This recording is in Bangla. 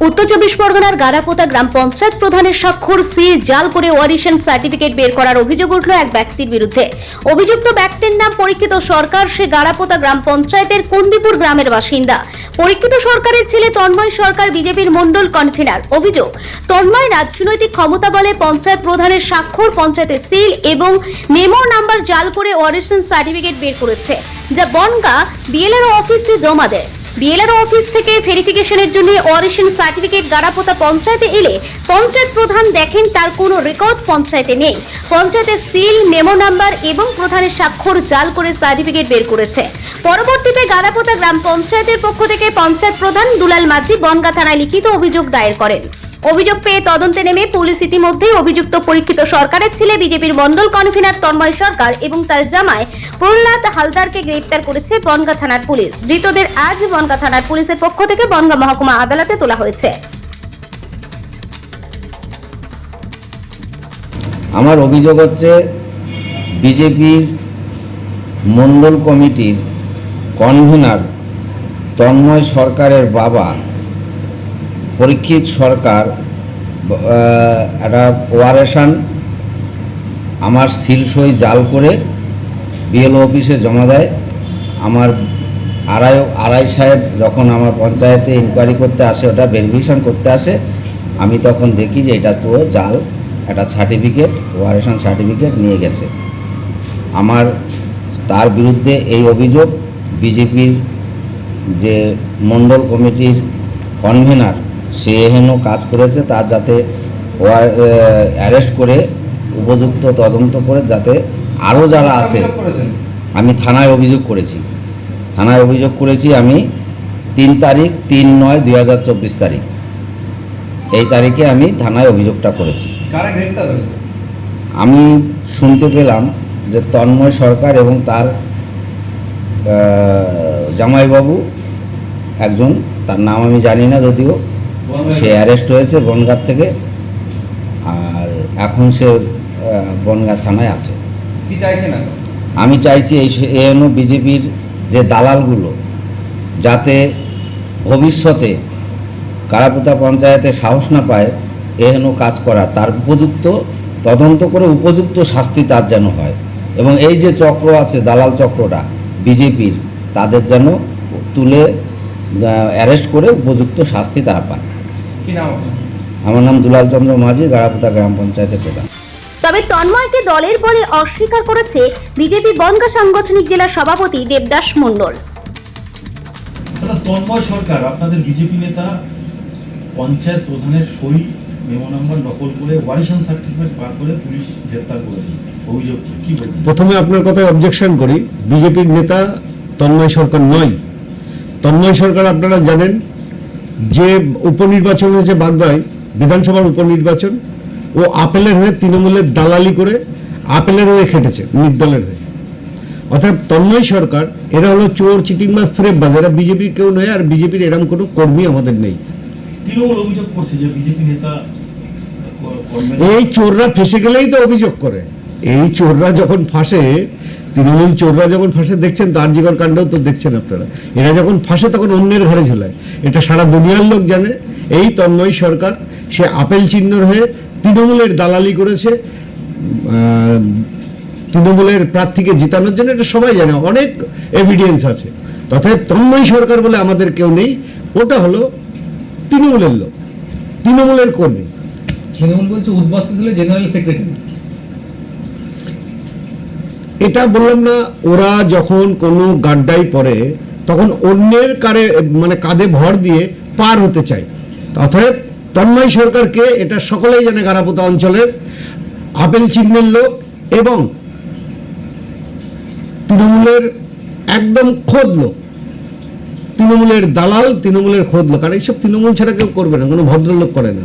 উত্তর চব্বিশ পরগনার গারাপোতা গ্রাম পঞ্চায়েত প্রধানের স্বাক্ষর সিল জাল করে ওয়ারিশন সার্টিফিকেট বের করার অভিযোগ উঠল এক ব্যক্তির বিরুদ্ধে। অভিযুক্ত ব্যক্তির নাম পরীক্ষিত সরকার। সে গারাপোতা গ্রাম পঞ্চায়েতের কুন্দিপুর গ্রামের বাসিন্দা। পরীক্ষিত সরকারের ছেলে তন্ময় সরকার বিজেপির মন্ডল কনভেনার। অভিযোগ, তন্ময় রাজনৈতিক ক্ষমতা বলে পঞ্চায়েত প্রধানের স্বাক্ষর, পঞ্চায়েতের সিল এবং মেমো নাম্বার জাল করে ওয়ারিশন সার্টিফিকেট বের করেছে, যা বনগা বিএলআরও অফিসে জমা দেয়। বিএলআরও অফিস থেকে ভেরিফিকেশনের জন্য ওয়ারিশন সার্টিফিকেট গারাপোতা পঞ্চায়েতে এলে পঞ্চায়েত প্রধান দেখেন তার কোনো রেকর্ড পঞ্চায়েতে নেই। পঞ্চায়েতের সিল, মেমো নাম্বার এবং প্রধানের স্বাক্ষর জাল করে সার্টিফিকেট বের করেছে। পরবর্তীতে গারাপোতা গ্রাম পঞ্চায়েতের পক্ষ থেকে পঞ্চায়েত প্রধান দুলাল মাঝি বনগা থানায় লিখিত অভিযোগ দায়ের করেন। অভিযোগ পেয়ে তদন্তে নেমে পুলিশ ইতিমধ্যেই অভিযুক্ত পরীক্ষিত সরকারের ছেলে বিজেপির মন্ডল কনভেনার তন্ময় সরকার এবং তার জামাই প্রহ্লাদ হালদারকে গ্রেফতার করেছে বনগা থানার পুলিশ। ধৃতদের আজ বনগা থানার পুলিশের পক্ষ থেকে বনগা মহকুমা আদালতে তোলা হয়েছে। আমার অভিযোগ হচ্ছে বিজেপির মন্ডল কমিটির কনভেনার তন্ময় সরকারের বাবা পরীক্ষিত সরকার একটা ওয়ারেশন আমার সিল সই জাল করে বিএলও অফিসে জমা দেয়। আমার আড়াই সাহেব যখন আমার পঞ্চায়েতে ইনকোয়ারি করতে আসে, ওটা ভেরিফিকেশন করতে আসে, আমি তখন দেখি যে এটা পুরো জাল একটা সার্টিফিকেট, ওয়ারেশন সার্টিফিকেট নিয়ে গেছে। আমার তার বিরুদ্ধে এই অভিযোগ, বিজেপির যে মন্ডল কমিটির কনভেনার সে এহেন কাজ করেছে, তার যাতে অ্যারেস্ট করে উপযুক্ত তদন্ত করে যাতে আরও যারা আছে। আমি থানায় অভিযোগ করেছি আমি 3 তারিখ 3/9/2024 তারিখ, এই তারিখে আমি থানায় অভিযোগটা করেছি। আমি শুনতে পেলাম যে তন্ময় সরকার এবং তার জামাইবাবু একজন, তার নাম আমি জানি না, যদিও সে অ্যারেস্ট হয়েছে বনগাঁ থেকে, আর এখন সে বনগাঁ থানায় আছে। কি চাইছেন? আমি চাইছি এই বিজেপির যে দালালগুলো যাতে ভবিষ্যতে গারাপোতা পঞ্চায়েতে সাহস না পায় এহেন কাজ করা, তার উপযুক্ত তদন্ত করে উপযুক্ত শাস্তি তার যেন হয়, এবং এই যে চক্র আছে দালাল চক্রটা বিজেপির, তাদের যেন তুলে অ্যারেস্ট করে উপযুক্ত শাস্তি তারা পায়। আমার নাম দুলাল চন্দ্র মাঝি, গারাপোতা গ্রাম পঞ্চায়েতের প্রধান। তবে তন্ময়কে দলের বলে অস্বীকার করেছে বিজেপি বনগা সাংগঠনিক জেলা সভাপতি দেবদাস মণ্ডল। তন্ময় সরকার আপনাদের বিজেপি নেতা পঞ্চায়েত প্রধানের সই, মেমো নাম্বার নকল করে ওয়ারিশন সার্টিফিকেট বার করে পুলিশ গ্রেফতার করেছে। অভিযোগ কি বলবেন? প্রথমে আপনার কথায় অবজেকশন করি, বিজেপির নেতা তন্ময় সরকার নয়। তন্ময় সরকার আপনারা জানেন যে উপনির্বাচন হয়েছে বাগদায়, বিধানসভার উপনির্বাচন, ও আপেলের হয়ে তৃণমূলের দালালি করে আপেলের হয়ে খেটেছে, নির্দলের হয়ে। অর্থাৎ তন্ময় সরকার এরা হলো চোর, চিটিংবাজ, ফ্রেববাজ, এরা বিজেপির কেউ নয়, আর বিজেপির এরকম কোনো কর্মী আমাদের নেই। তৃণমূল অভিযোগ করছে যে বিজেপি নেতা, এই চোররা ফেসে গেলেই তো অভিযোগ করে। এই চোররা যখন ফাঁসে, তৃণমূল চোররা যখন ফাঁসে, দেখছেন তার জীবন কাণ্ডও তো দেখছেন আপনারা, এরা যখন ফাঁসে তখন অন্যের ঘরে ঝোলায়, এটা সারা দুনিয়ার লোক জানে। এই তন্ময় সরকার সে আপেল চিহ্নর হয়ে তৃণমূলের দালালি করেছে তৃণমূলের প্রার্থীকে জিতানোর জন্য, এটা সবাই জানে, অনেক এভিডেন্স আছে। তথাপি তন্ময় সরকার বলে আমাদের কেউ নেই, ওটা হলো তৃণমূলের লোক, তৃণমূলের কর্মী। তৃণমূল বলছে উদ্বাস্তু ছিল জেনারেল সেক্রেটারি। এটা বললাম না, ওরা যখন কোনো গাড্ডায় পড়ে তখন অন্যের কাঁধে ভর দিয়ে পার হতে চায়। অতএব তন্ময় সরকারকে এটা সকলেই জানে, গারাপোতা অঞ্চলের আপেল চিহ্নের লোক এবং তৃণমূলের একদম খোদ লোক, তৃণমূলের দালাল, তৃণমূলের খোদ লোক। আর এইসব তৃণমূল ছাড়া কেউ করবে না, কোনো ভদ্রলোক করে না।